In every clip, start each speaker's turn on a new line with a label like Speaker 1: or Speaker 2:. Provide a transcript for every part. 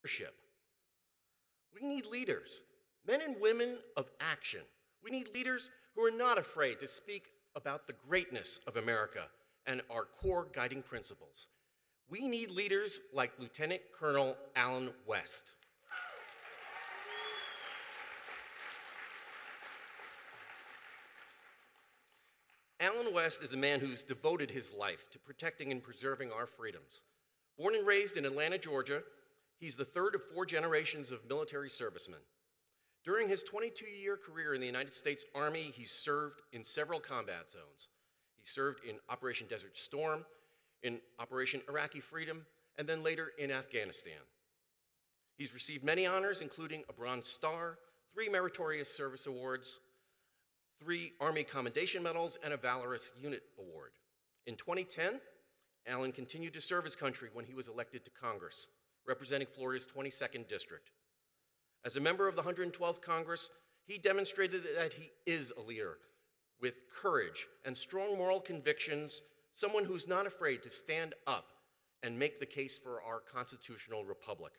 Speaker 1: leadership. We need leaders, men and women of action. We need leaders who are not afraid to speak about the greatness of America and our core guiding principles. We need leaders like Lieutenant Colonel Allen West. Allen West is a man who's devoted his life to protecting and preserving our freedoms. Born and raised in Atlanta, Georgia, he's the third of 4 generations of military servicemen. During his 22-year career in the United States Army, he served in several combat zones. He served in Operation Desert Storm, in Operation Iraqi Freedom, and then later in Afghanistan. He's received many honors, including a Bronze Star, 3 Meritorious Service Awards, 3 Army Commendation Medals, and a Valorous Unit Award. In 2010, Allen continued to serve his country when he was elected to Congress, representing Florida's 22nd District. As a member of the 112th Congress, he demonstrated that he is a leader with courage and strong moral convictions, someone who's not afraid to stand up and make the case for our constitutional republic.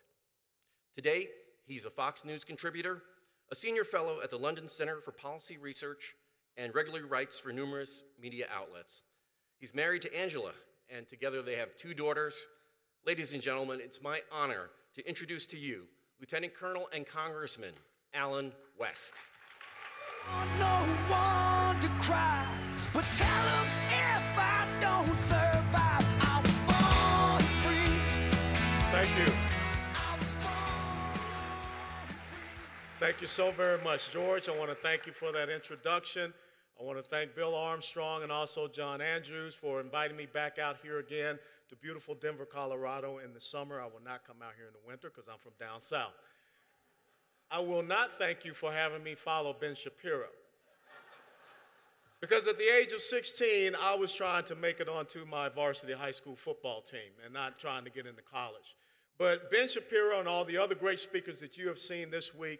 Speaker 1: Today, he's a Fox News contributor, a senior fellow at the London Center for Policy Research, and regularly writes for numerous media outlets. He's married to Angela, and together they have 2 daughters. Ladies and gentlemen, it's my honor to introduce to you Lieutenant Colonel and Congressman Allen West.
Speaker 2: No one to cry, but tell him if I don't survive, I was born free.
Speaker 3: Thank you. Thank you so very much, George. I want to thank you for that introduction. I want to thank Bill Armstrong and also John Andrews for inviting me back out here again to beautiful Denver, Colorado in the summer. I will not come out here in the winter because I'm from down south. I will not thank you for having me follow Ben Shapiro. Because at the age of 16, I was trying to make it onto my varsity high school football team and not trying to get into college. But Ben Shapiro and all the other great speakers that you have seen this week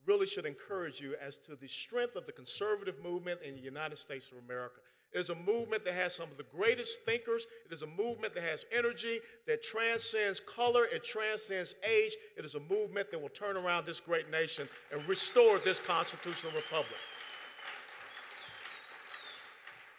Speaker 3: really should encourage you as to the strength of the conservative movement in the United States of America. It is a movement that has some of the greatest thinkers. It is a movement that has energy, that transcends color, it transcends age. It is a movement that will turn around this great nation and restore this constitutional republic.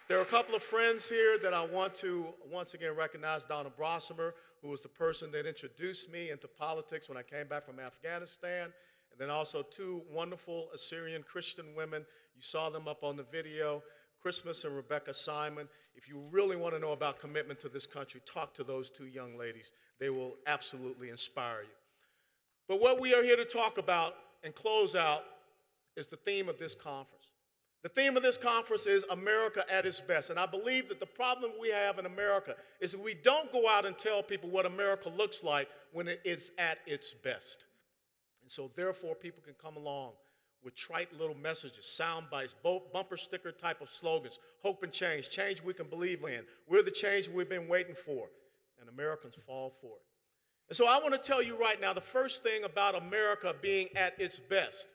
Speaker 3: There are a couple of friends here that I want to once again recognize. Donna Brossamer, who was the person that introduced me into politics when I came back from Afghanistan. And then also 2 wonderful Assyrian Christian women. You saw them up on the video, Christmas and Rebecca Simon. If you really want to know about commitment to this country, talk to those 2 young ladies. They will absolutely inspire you. But what we are here to talk about and close out is the theme of this conference. The theme of this conference is America at its best. And I believe that the problem we have in America is that we don't go out and tell people what America looks like when it is at its best. And so therefore people can come along with trite little messages, sound bites, bumper sticker type of slogans, hope and change we can believe in. We're the change we've been waiting for, and Americans fall for it. And so I want to tell you right now, the first thing about America being at its best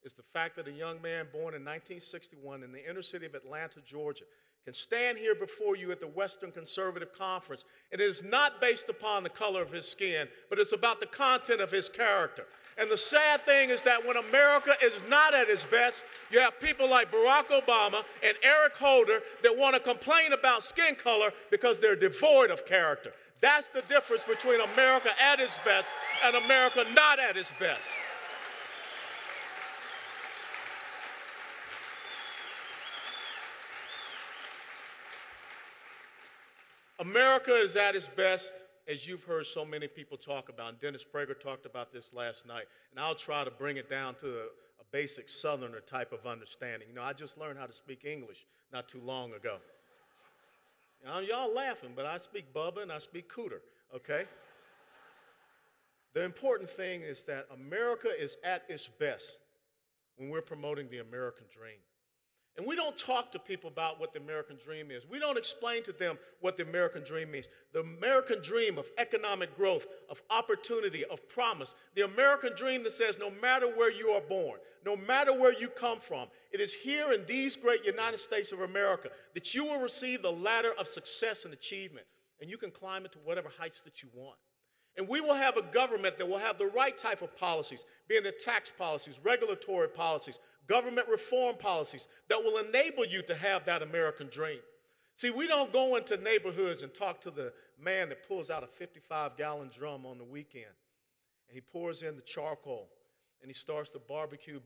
Speaker 3: is the fact that a young man born in 1961 in the inner city of Atlanta, Georgia, can stand here before you at the Western Conservative Conference. It is not based upon the color of his skin, but it's about the content of his character. And the sad thing is that when America is not at its best, you have people like Barack Obama and Eric Holder that want to complain about skin color because they're devoid of character. That's the difference between America at its best and America not at its best. America is at its best, as you've heard so many people talk about. And Dennis Prager talked about this last night. And I'll try to bring it down to a basic Southerner type of understanding. You know, I just learned how to speak English not too long ago. Y'all laughing, but I speak Bubba and I speak Cooter, okay? The important thing is that America is at its best when we're promoting the American dream. And we don't talk to people about what the American dream is. We don't explain to them what the American dream means. The American dream of economic growth, of opportunity, of promise. The American dream that says no matter where you are born, no matter where you come from, it is here in these great United States of America that you will receive the ladder of success and achievement. And you can climb it to whatever heights that you want. And we will have a government that will have the right type of policies, being the tax policies, regulatory policies, government reform policies that will enable you to have that American dream. See, we don't go into neighborhoods and talk to the man that pulls out a 55-gallon drum on the weekend, and he pours in the charcoal, and he starts to barbecue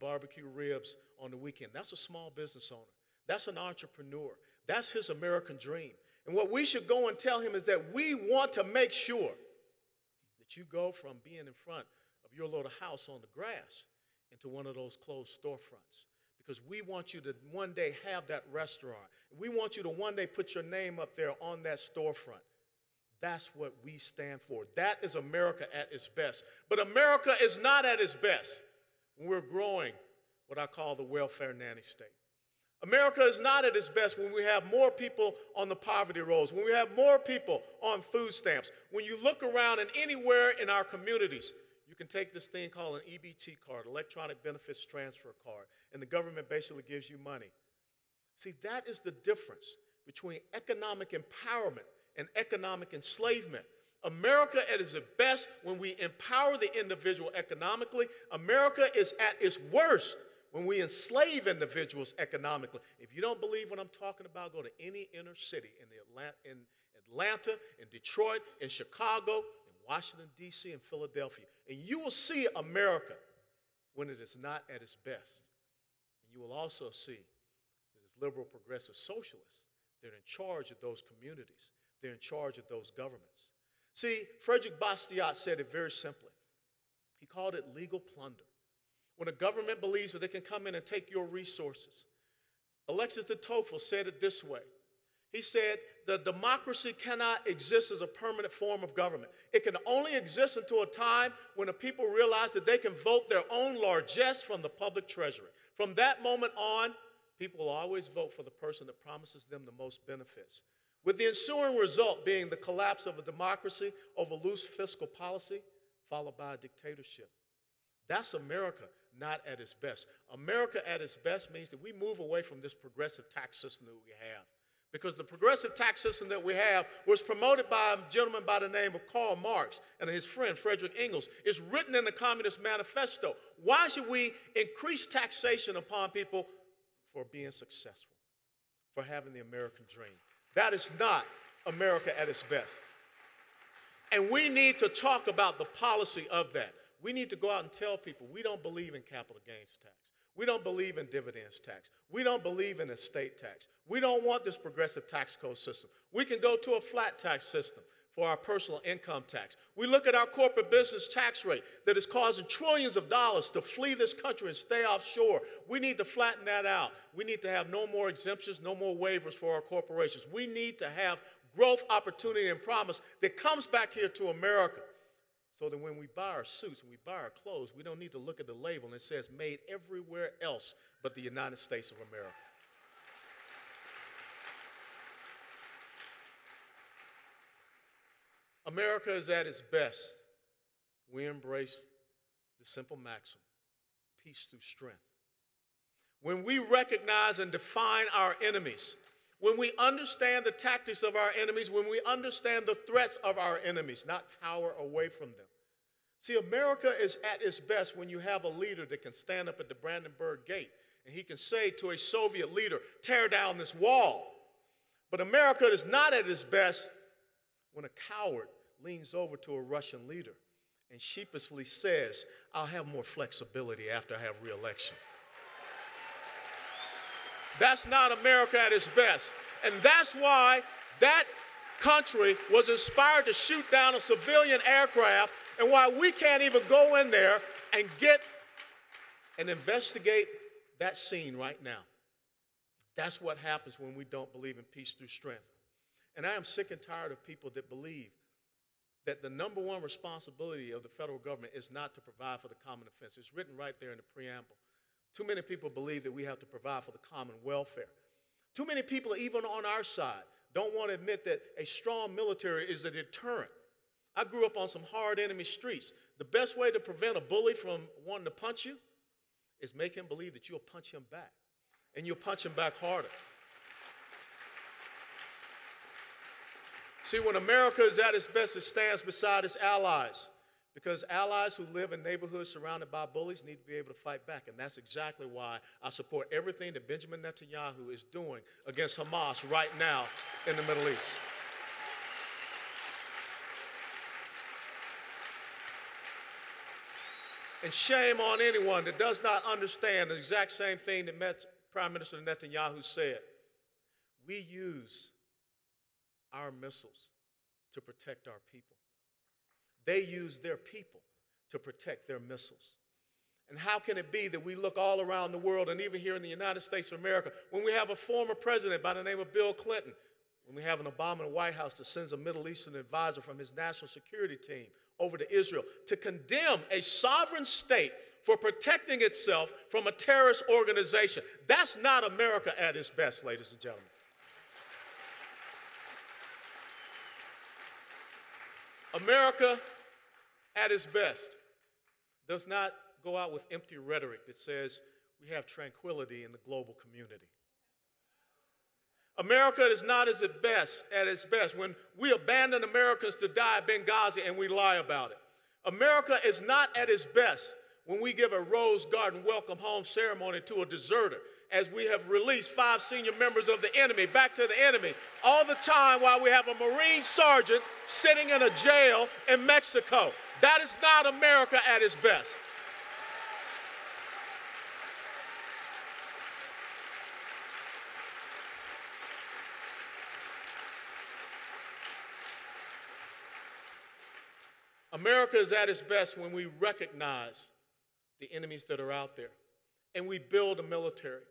Speaker 3: ribs on the weekend. That's a small business owner. That's an entrepreneur. That's his American dream. And what we should go and tell him is that we want to make sure that you go from being in front of your little house on the grass into one of those closed storefronts. Because we want you to one day have that restaurant. We want you to one day put your name up there on that storefront. That's what we stand for. That is America at its best. But America is not at its best when we're growing what I call the welfare nanny state. America is not at its best when we have more people on the poverty rolls, when we have more people on food stamps. When you look around and anywhere in our communities, you can take this thing called an EBT card, electronic benefits transfer card, and the government basically gives you money. See, that is the difference between economic empowerment and economic enslavement. America at its best when we empower the individual economically. America is at its worst when we enslave individuals economically. If you don't believe what I'm talking about, go to any inner city in Atlanta, in Detroit, in Chicago, in Washington, D.C., and Philadelphia, and you will see America when it is not at its best. And you will also see that as liberal progressive socialists, they're in charge of those communities. They're in charge of those governments. See, Frederick Bastiat said it very simply. He called it legal plunder. When a government believes that they can come in and take your resources. Alexis de Tocqueville said it this way. He said, the democracy cannot exist as a permanent form of government. It can only exist until a time when the people realize that they can vote their own largesse from the public treasury. From that moment on, people will always vote for the person that promises them the most benefits. With the ensuing result being the collapse of a democracy over loose fiscal policy, followed by a dictatorship. That's America not at its best. America at its best means that we move away from this progressive tax system that we have. Because the progressive tax system that we have was promoted by a gentleman by the name of Karl Marx and his friend Frederick Engels. It's written in the Communist Manifesto. Why should we increase taxation upon people for being successful, for having the American dream? That is not America at its best. And we need to talk about the policy of that. We need to go out and tell people we don't believe in capital gains tax. We don't believe in dividends tax. We don't believe in estate tax. We don't want this progressive tax code system. We can go to a flat tax system for our personal income tax. We look at our corporate business tax rate that is causing trillions of dollars to flee this country and stay offshore. We need to flatten that out. We need to have no more exemptions, no more waivers for our corporations. We need to have growth, opportunity, and promise that comes back here to America. So that when we buy our suits and we buy our clothes, we don't need to look at the label and it says made everywhere else but the United States of America. America is at its best. We embrace the simple maxim, peace through strength. When we recognize and define our enemies, when we understand the tactics of our enemies, when we understand the threats of our enemies, not cower away from them. See, America is at its best when you have a leader that can stand up at the Brandenburg Gate and he can say to a Soviet leader, tear down this wall. But America is not at its best when a coward leans over to a Russian leader and sheepishly says, I'll have more flexibility after I have re-election. That's not America at its best. And that's why that country was inspired to shoot down a civilian aircraft and why we can't even go in there and get and investigate that scene right now. That's what happens when we don't believe in peace through strength. And I am sick and tired of people that believe that the number one responsibility of the federal government is not to provide for the common defense. It's written right there in the preamble. Too many people believe that we have to provide for the common welfare. Too many people, even on our side, don't want to admit that a strong military is a deterrent. I grew up on some hard enemy streets. The best way to prevent a bully from wanting to punch you is make him believe that you'll punch him back, and you'll punch him back harder. See, when America is at its best, it stands beside its allies. Because allies who live in neighborhoods surrounded by bullies need to be able to fight back. And that's exactly why I support everything that Benjamin Netanyahu is doing against Hamas right now in the Middle East. And shame on anyone that does not understand the exact same thing that Prime Minister Netanyahu said. We use our missiles to protect our people. They use their people to protect their missiles. And how can it be that we look all around the world, and even here in the United States of America, when we have a former president by the name of Bill Clinton, when we have an Obama in the White House that sends a Middle Eastern advisor from his national security team over to Israel to condemn a sovereign state for protecting itself from a terrorist organization. That's not America at its best, ladies and gentlemen. America at its best does not go out with empty rhetoric that says we have tranquility in the global community. America is not at its best when we abandon Americans to die at Benghazi and we lie about it. America is not at its best when we give a Rose Garden welcome home ceremony to a deserter, as we have released 5 senior members of the enemy back to the enemy, all the time while we have a Marine sergeant sitting in a jail in Mexico. That is not America at its best. America is at its best when we recognize the enemies that are out there and we build a military.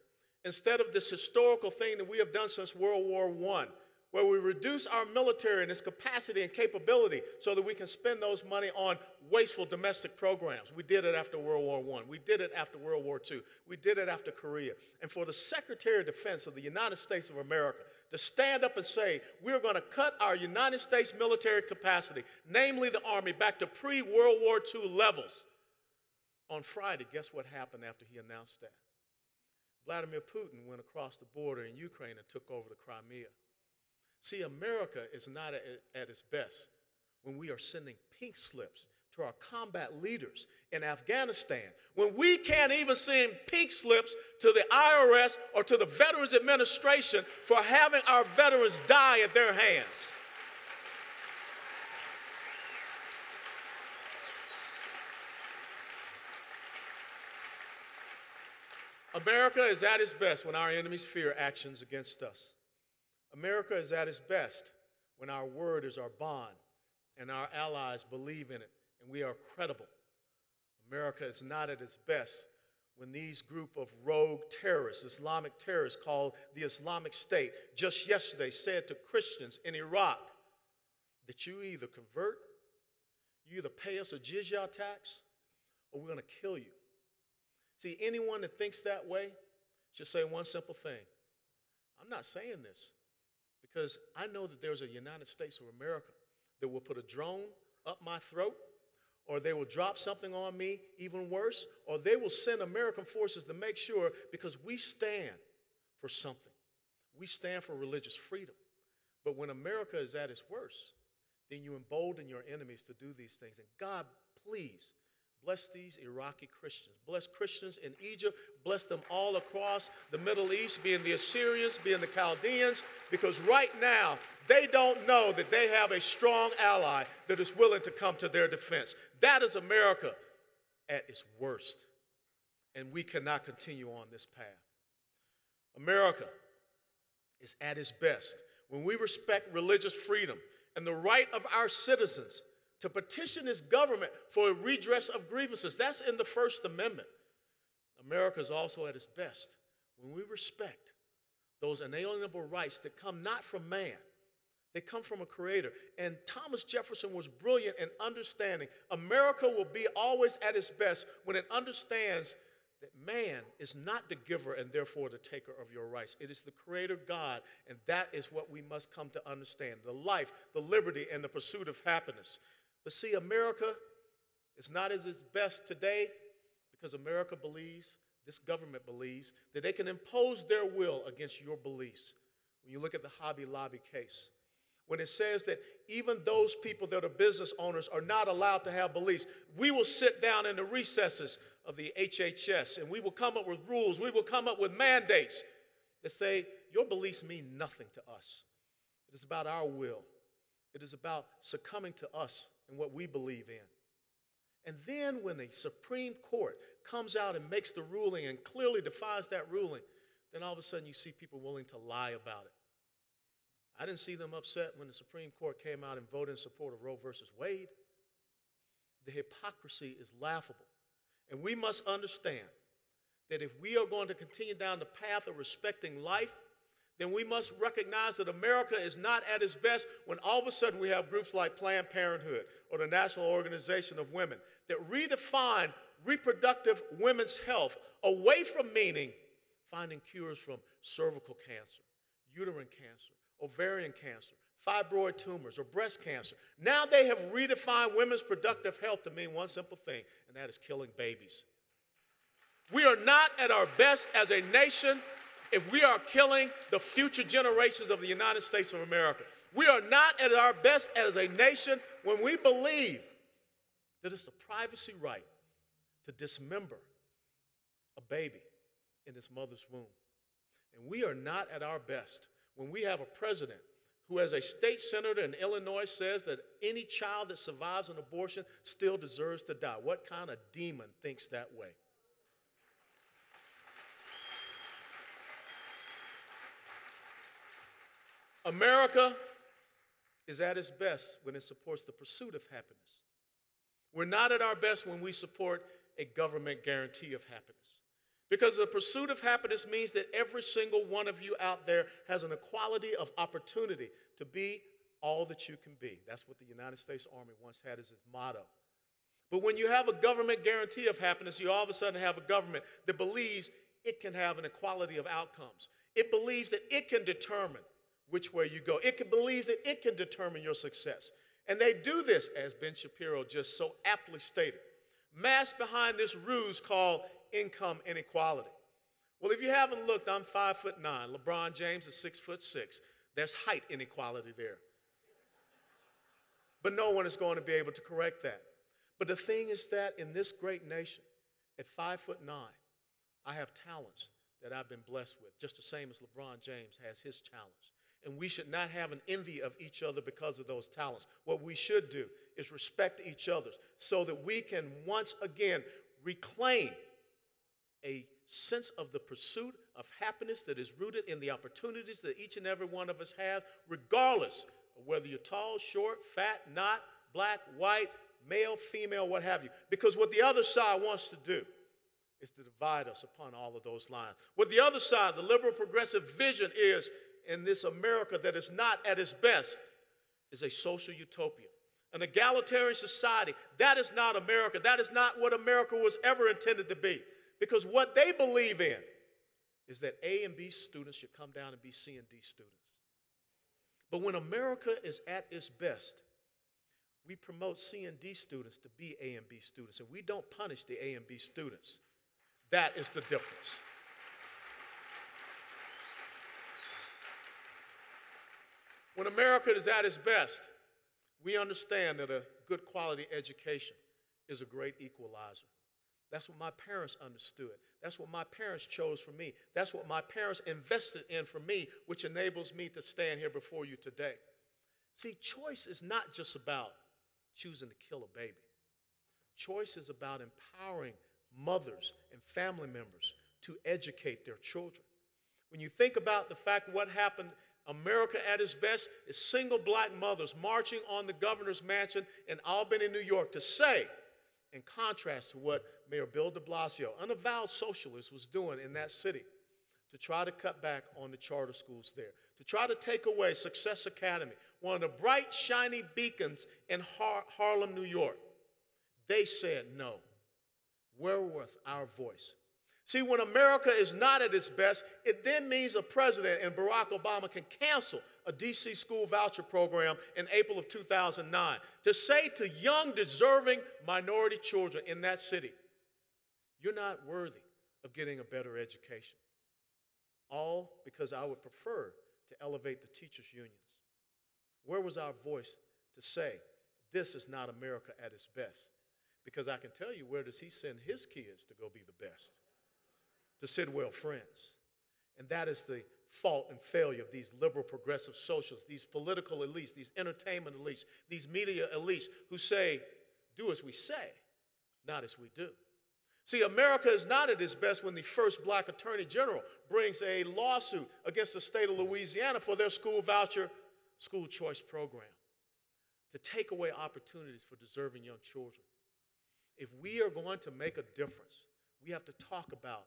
Speaker 3: Instead of this historical thing that we have done since World War I, where we reduce our military and its capacity and capability so that we can spend those money on wasteful domestic programs. We did it after World War I. We did it after World War II. We did it after Korea. And for the Secretary of Defense of the United States of America to stand up and say, we're going to cut our United States military capacity, namely the Army, back to pre-World War II levels. On Friday, guess what happened after he announced that? Vladimir Putin went across the border in Ukraine and took over the Crimea. See, America is not at its best when we are sending pink slips to our combat leaders in Afghanistan, when we can't even send pink slips to the IRS or to the Veterans Administration for having our veterans die at their hands. America is at its best when our enemies fear actions against us. America is at its best when our word is our bond and our allies believe in it and we are credible. America is not at its best when these group of rogue terrorists, Islamic terrorists called the Islamic State, just yesterday said to Christians in Iraq that you either convert, you either pay us a jizya tax, or we're going to kill you. See, anyone that thinks that way should say one simple thing. I'm not saying this because I know that there's a United States of America that will put a drone up my throat, or they will drop something on me, even worse, or they will send American forces to make sure, because we stand for something. We stand for religious freedom. But when America is at its worst, then you embolden your enemies to do these things. And God, please, bless these Iraqi Christians. Bless Christians in Egypt. Bless them all across the Middle East, being the Assyrians, being the Chaldeans, because right now they don't know that they have a strong ally that is willing to come to their defense. That is America at its worst. And we cannot continue on this path. America is at its best when we respect religious freedom and the right of our citizens to petition this government for a redress of grievances. That's in the First Amendment. America is also at its best when we respect those inalienable rights that come not from man, they come from a creator. And Thomas Jefferson was brilliant in understanding America will be always at its best when it understands that man is not the giver and therefore the taker of your rights. It is the creator God, and that is what we must come to understand: the life, the liberty, and the pursuit of happiness. But see, America is not at its best today because America believes, this government believes, that they can impose their will against your beliefs. When you look at the Hobby Lobby case, when it says that even those people that are business owners are not allowed to have beliefs. We will sit down in the recesses of the HHS and we will come up with rules, we will come up with mandates that say your beliefs mean nothing to us. It is about our will. It is about succumbing to us and what we believe in. And then when the Supreme Court comes out and makes the ruling and clearly defines that ruling, then all of a sudden you see people willing to lie about it. I didn't see them upset when the Supreme Court came out and voted in support of Roe versus Wade. The hypocrisy is laughable. And we must understand that if we are going to continue down the path of respecting life, then we must recognize that America is not at its best when all of a sudden we have groups like Planned Parenthood or the National Organization of Women that redefine reproductive women's health away from meaning finding cures from cervical cancer, uterine cancer, ovarian cancer, fibroid tumors, or breast cancer. Now they have redefined women's productive health to mean one simple thing, and that is killing babies. We are not at our best as a nation if we are killing the future generations of the United States of America. We are not at our best as a nation when we believe that it's the privacy right to dismember a baby in its mother's womb. And we are not at our best when we have a president who, as a state senator in Illinois, says that any child that survives an abortion still deserves to die. What kind of demon thinks that way? America is at its best when it supports the pursuit of happiness. We're not at our best when we support a government guarantee of happiness. Because the pursuit of happiness means that every single one of you out there has an equality of opportunity to be all that you can be. That's what the United States Army once had as its motto. But when you have a government guarantee of happiness, you all of a sudden have a government that believes it can have an equality of outcomes. It believes that it can determine which way you go. It believes that it can determine your success. And they do this, as Ben Shapiro just so aptly stated, masked behind this ruse called income inequality. Well, if you haven't looked, I'm 5'9". LeBron James is 6'6". There's height inequality there. But no one is going to be able to correct that. But the thing is that in this great nation, at 5'9", I have talents that I've been blessed with, just the same as LeBron James has his talents. And we should not have an envy of each other because of those talents. What we should do is respect each other so that we can once again reclaim a sense of the pursuit of happiness that is rooted in the opportunities that each and every one of us have, regardless of whether you're tall, short, fat, not, black, white, male, female, what have you. Because what the other side wants to do is to divide us upon all of those lines. What the other side, the liberal progressive vision is in this America that is not at its best, is a social utopia. An egalitarian society, that is not America. That is not what America was ever intended to be. Because what they believe in is that A and B students should come down and be C and D students. But when America is at its best, we promote C and D students to be A and B students, and we don't punish the A and B students. That is the difference. When America is at its best, we understand that a good quality education is a great equalizer. That's what my parents understood. That's what my parents chose for me. That's what my parents invested in for me, which enables me to stand here before you today. See, choice is not just about choosing to kill a baby. Choice is about empowering mothers and family members to educate their children. When you think about the fact of what happened, America at its best is single black mothers marching on the governor's mansion in Albany, New York to say, in contrast to what Mayor Bill de Blasio, an avowed socialist, was doing in that city, to try to cut back on the charter schools there, to try to take away Success Academy, one of the bright, shiny beacons in Harlem, New York. They said no. Where was our voice? See, when America is not at its best, it then means a president, and Barack Obama, can cancel a D.C. school voucher program in April of 2009 to say to young, deserving minority children in that city, you're not worthy of getting a better education. All because I would prefer to elevate the teachers' unions. Where was our voice to say, this is not America at its best? Because I can tell you, where does he send his kids to go be the best? To Sidwell Friends. And that is the fault and failure of these liberal progressive socialists, these political elites, these entertainment elites, these media elites who say, do as we say, not as we do. See, America is not at its best when the first black attorney general brings a lawsuit against the state of Louisiana for their school voucher, school choice program, to take away opportunities for deserving young children. If we are going to make a difference, we have to talk about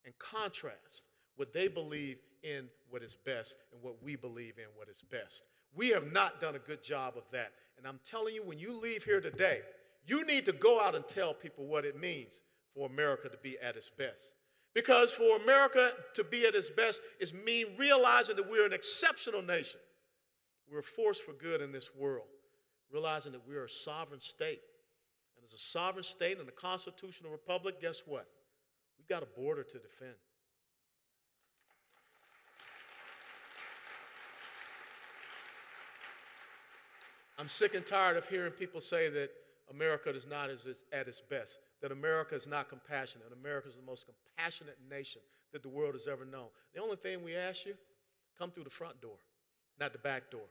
Speaker 3: and contrast what they believe in what is best and what we believe in what is best. We have not done a good job of that. And I'm telling you, when you leave here today, you need to go out and tell people what it means for America to be at its best. Because for America to be at its best is mean realizing that we're an exceptional nation. We're a force for good in this world, realizing that we're a sovereign state. And as a sovereign state and a constitutional republic, guess what? We've got a border to defend. I'm sick and tired of hearing people say that America is not at its best, that America is not compassionate, and America is the most compassionate nation that the world has ever known. The only thing we ask you, come through the front door, not the back door.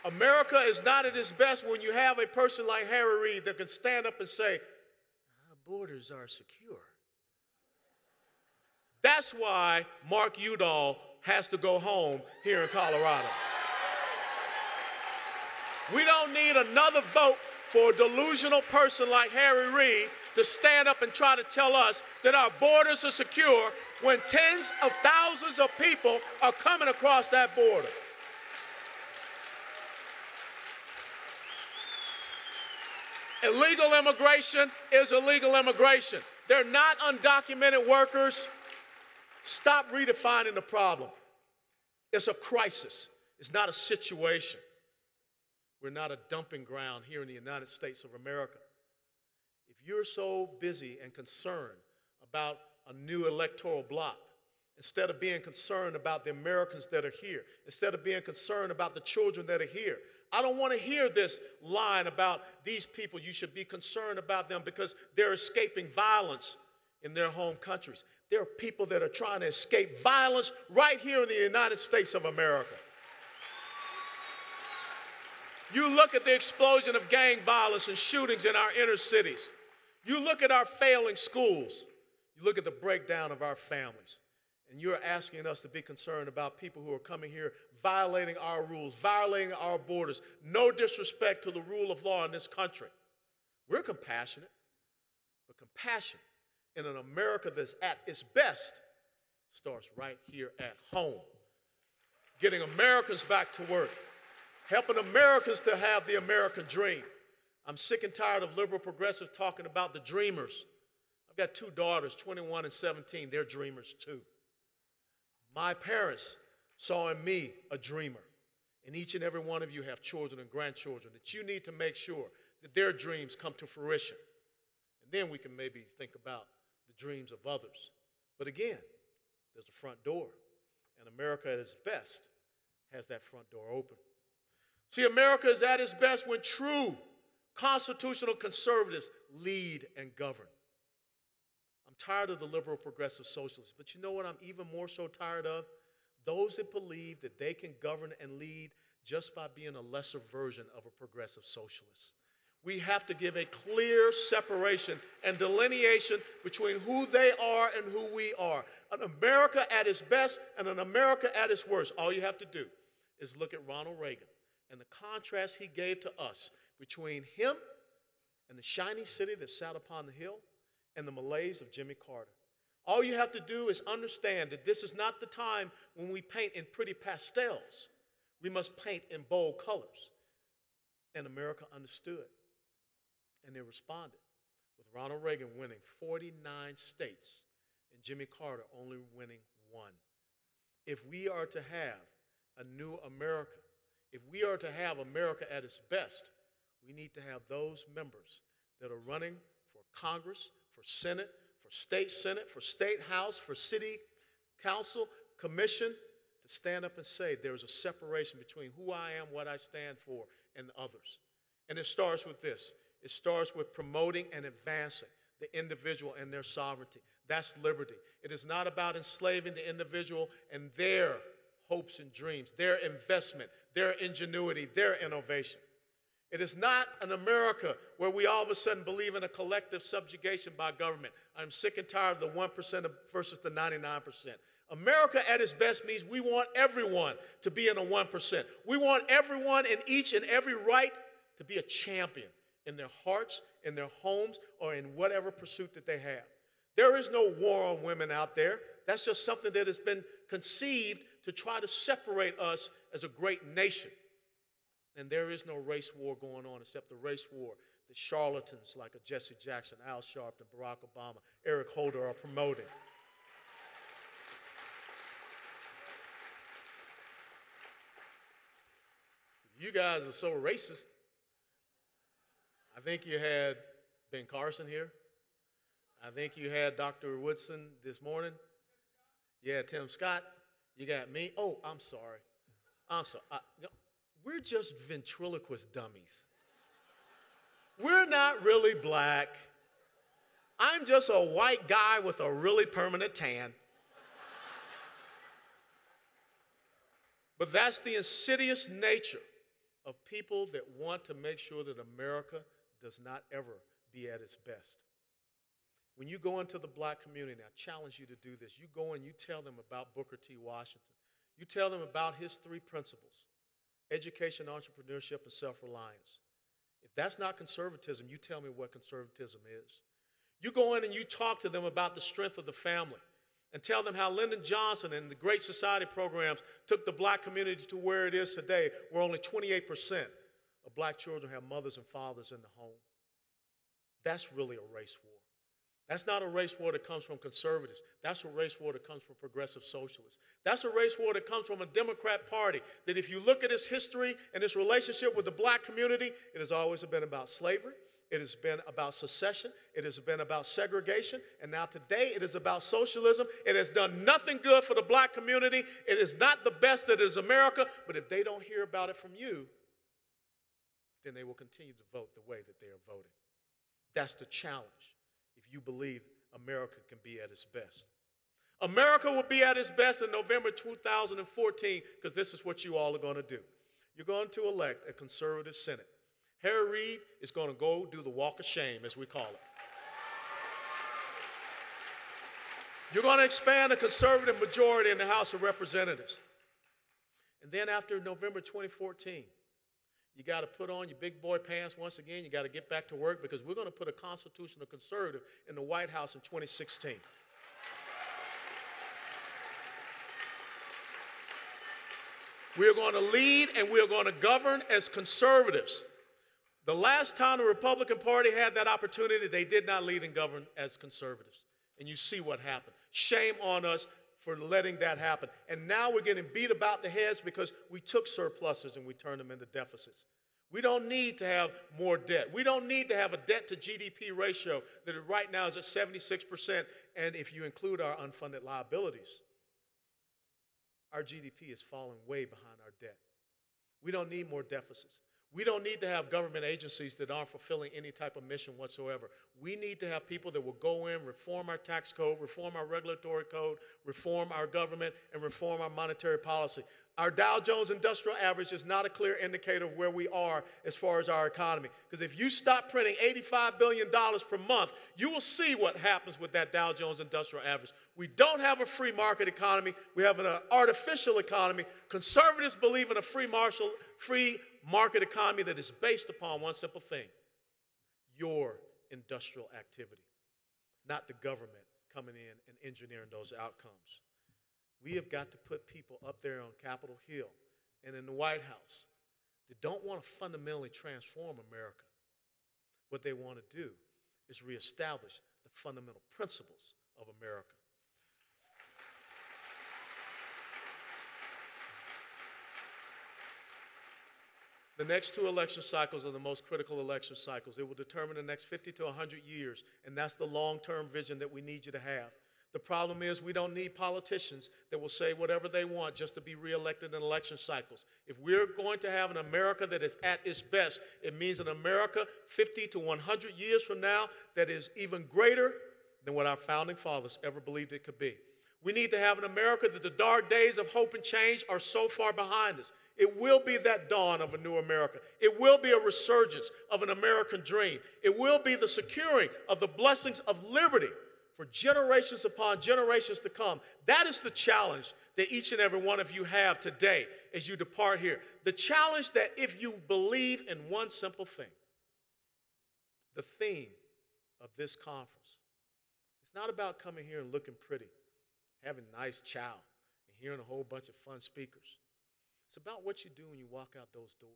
Speaker 3: America is not at its best when you have a person like Harry Reid that can stand up and say, our borders are secure. That's why Mark Udall has to go home here in Colorado. We don't need another vote for a delusional person like Harry Reid to stand up and try to tell us that our borders are secure when tens of thousands of people are coming across that border. Illegal immigration is illegal immigration. They're not undocumented workers. Stop redefining the problem. It's a crisis. It's not a situation. We're not a dumping ground here in the United States of America. If you're so busy and concerned about a new electoral bloc, instead of being concerned about the Americans that are here, instead of being concerned about the children that are here, I don't want to hear this line about these people. You should be concerned about them because they're escaping violence in their home countries. There are people that are trying to escape violence right here in the United States of America. You look at the explosion of gang violence and shootings in our inner cities. You look at our failing schools. You look at the breakdown of our families. And you're asking us to be concerned about people who are coming here violating our rules, violating our borders. No disrespect to the rule of law in this country. We're compassionate, but compassion in an America that's at its best starts right here at home. Getting Americans back to work, helping Americans to have the American dream. I'm sick and tired of liberal progressives talking about the dreamers. I've got two daughters, 21 and 17. They're dreamers too. My parents saw in me a dreamer, and each and every one of you have children and grandchildren that you need to make sure that their dreams come to fruition. And then we can maybe think about the dreams of others. But again, there's a front door, and America at its best has that front door open. See, America is at its best when true constitutional conservatives lead and govern. I'm tired of the liberal progressive socialists, but you know what I'm even more so tired of? Those that believe that they can govern and lead just by being a lesser version of a progressive socialist. We have to give a clear separation and delineation between who they are and who we are. An America at its best and an America at its worst. All you have to do is look at Ronald Reagan and the contrast he gave to us between him and the shiny city that sat upon the hill and the malaise of Jimmy Carter. All you have to do is understand that this is not the time when we paint in pretty pastels. We must paint in bold colors. And America understood. And they responded with Ronald Reagan winning 49 states and Jimmy Carter only winning 1. If we are to have a new America, if we are to have America at its best, we need to have those members that are running for Congress, for Senate, for state House, for city council, commission, to to stand up and say there's a separation between who I am, what I stand for, and others. And it starts with this. It starts with promoting and advancing the individual and their sovereignty. That's liberty. It is not about enslaving the individual and their hopes and dreams, their investment, their ingenuity, their innovation. It is not an America where we all of a sudden believe in a collective subjugation by government. I'm sick and tired of the 1% versus the 99%. America at its best means we want everyone to be in the 1%. We want everyone in each and every right to be a champion in their hearts, in their homes, or in whatever pursuit that they have. There is no war on women out there. That's just something that has been conceived to try to separate us as a great nation. And there is no race war going on except the race war that charlatans like a Jesse Jackson, Al Sharpton, Barack Obama, Eric Holder are promoting. You guys are so racist. I think you had Ben Carson here. I think you had Dr. Woodson this morning. Yeah, Tim Scott. You got me. Oh, I'm sorry. I'm sorry. We're just ventriloquist dummies. We're not really black. I'm just a white guy with a really permanent tan. But that's the insidious nature of people that want to make sure that America does not ever be at its best. When you go into the black community, I challenge you to do this. You go and you tell them about Booker T. Washington. You tell them about his 3 principles: education, entrepreneurship, and self-reliance. If that's not conservatism, you tell me what conservatism is. You go in and you talk to them about the strength of the family and tell them how Lyndon Johnson and the Great Society programs took the black community to where it is today, where only 28% of black children have mothers and fathers in the home. That's really a race war. That's not a race war that comes from conservatives. That's a race war that comes from progressive socialists. That's a race war that comes from a Democrat Party that, if you look at its history and its relationship with the black community, it has always been about slavery. It has been about secession. It has been about segregation. And now today it is about socialism. It has done nothing good for the black community. It is not the best that is America. But if they don't hear about it from you, then they will continue to vote the way that they are voting. That's the challenge if you believe America can be at its best. America will be at its best in November 2014 because this is what you all are going to do. You're going to elect a conservative Senate. Harry Reid is going to go do the walk of shame, as we call it. You're going to expand a conservative majority in the House of Representatives. And then after November 2014, you got to put on your big boy pants once again. You got to get back to work because we're going to put a constitutional conservative in the White House in 2016. We're going to lead and we're going to govern as conservatives. The last time the Republican Party had that opportunity, they did not lead and govern as conservatives. And you see what happened. Shame on us for letting that happen. And now we're getting beat about the heads because we took surpluses and we turned them into deficits. We don't need to have more debt. We don't need to have a debt to GDP ratio that right now is at 76%. And if you include our unfunded liabilities, our GDP is falling way behind our debt. We don't need more deficits. We don't need to have government agencies that aren't fulfilling any type of mission whatsoever. We need to have people that will go in, reform our tax code, reform our regulatory code, reform our government, and reform our monetary policy. Our Dow Jones Industrial Average is not a clear indicator of where we are as far as our economy. Because if you stop printing $85 billion per month, you will see what happens with that Dow Jones Industrial Average. We don't have a free market economy. We have an artificial economy. Conservatives believe in a free market economy that is based upon one simple thing: your industrial activity, not the government coming in and engineering those outcomes. We have got to put people up there on Capitol Hill and in the White House that don't want to fundamentally transform America. What they want to do is reestablish the fundamental principles of America. The next 2 election cycles are the most critical election cycles. It will determine the next 50 to 100 years, and that's the long-term vision that we need you to have. The problem is we don't need politicians that will say whatever they want just to be reelected in election cycles. If we're going to have an America that is at its best, it means an America 50 to 100 years from now that is even greater than what our founding fathers ever believed it could be. We need to have an America that the dark days of hope and change are so far behind us. It will be that dawn of a new America. It will be a resurgence of an American dream. It will be the securing of the blessings of liberty for generations upon generations to come. That is the challenge that each and every one of you have today as you depart here. The challenge that if you believe in one simple thing, the theme of this conference, it's not about coming here and looking pretty, having nice chow, and hearing a whole bunch of fun speakers. It's about what you do when you walk out those doors.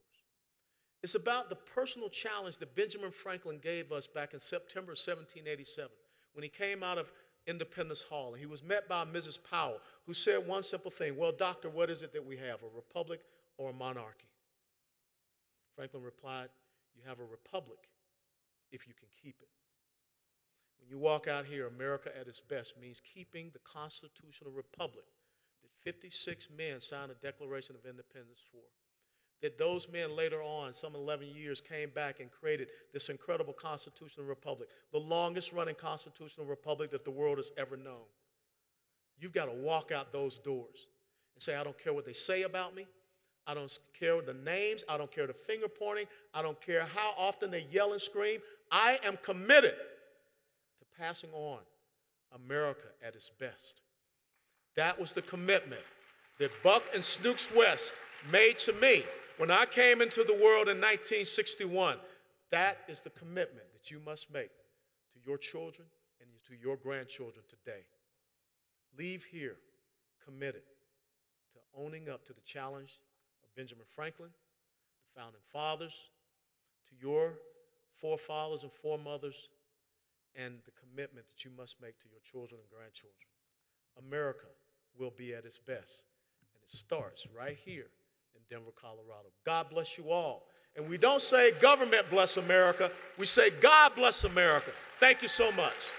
Speaker 3: It's about the personal challenge that Benjamin Franklin gave us back in September 1787 when he came out of Independence Hall, and he was met by Mrs. Powell, who said one simple thing: well, doctor, what is it that we have, a republic or a monarchy? Franklin replied, you have a republic if you can keep it. When you walk out here, America at its best means keeping the constitutional republic that 56 men signed a Declaration of Independence for. That those men later on, some 11 years, came back and created this incredible constitutional republic, the longest running constitutional republic that the world has ever known. You've got to walk out those doors and say, I don't care what they say about me. I don't care the names. I don't care the finger pointing. I don't care how often they yell and scream. I am committed to passing on America at its best. That was the commitment that Buck and Snooks West made to me when I came into the world in 1961. That is the commitment that you must make to your children and to your grandchildren today. Leave here committed to owning up to the challenge of Benjamin Franklin, the founding fathers, to your forefathers and foremothers, and the commitment that you must make to your children and grandchildren. America will be at its best, and it starts right here in Denver, Colorado. God bless you all. And we don't say government bless America. We say God bless America. Thank you so much.